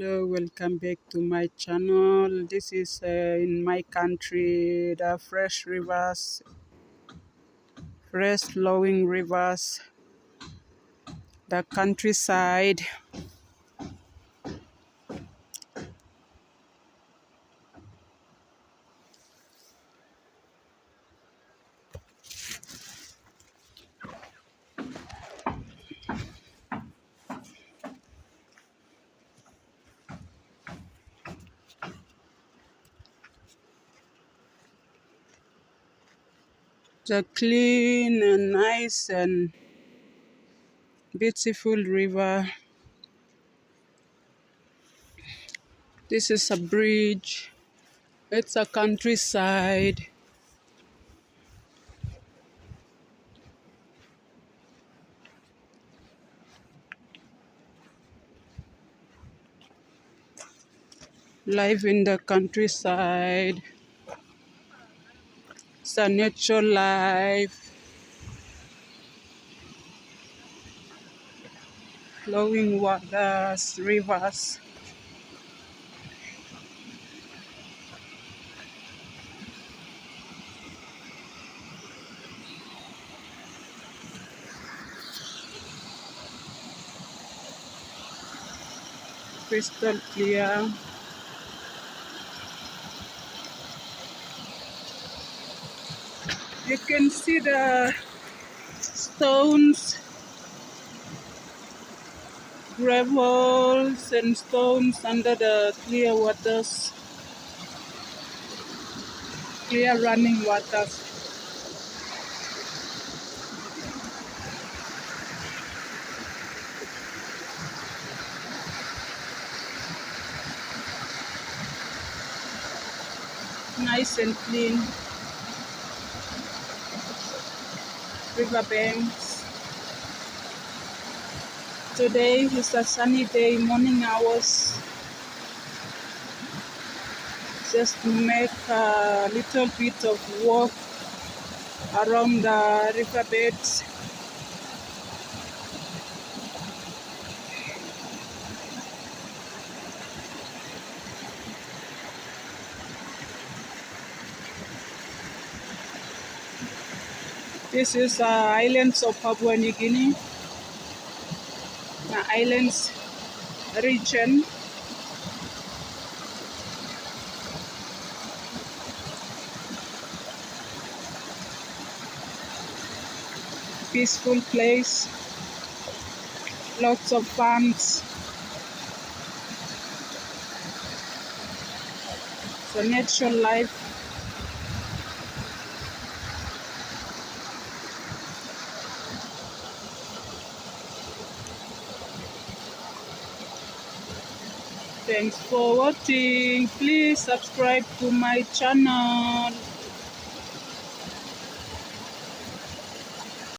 Hello, welcome back to my channel. This is in my country, the fresh rivers, fresh flowing rivers, the countryside. The clean and nice and beautiful river. This is a bridge. It's a countryside. Life in the countryside. It's a natural life. Flowing waters, rivers. Crystal clear. You can see the stones, gravels and stones under the clear waters, clear running waters. Nice and clean riverbanks. Today is a sunny day, morning hours. Just make a little bit of walk around the riverbeds. This is islands of Papua New Guinea, the islands region. Peaceful place, lots of farms. So natural life. Thanks for watching. Please subscribe to my channel.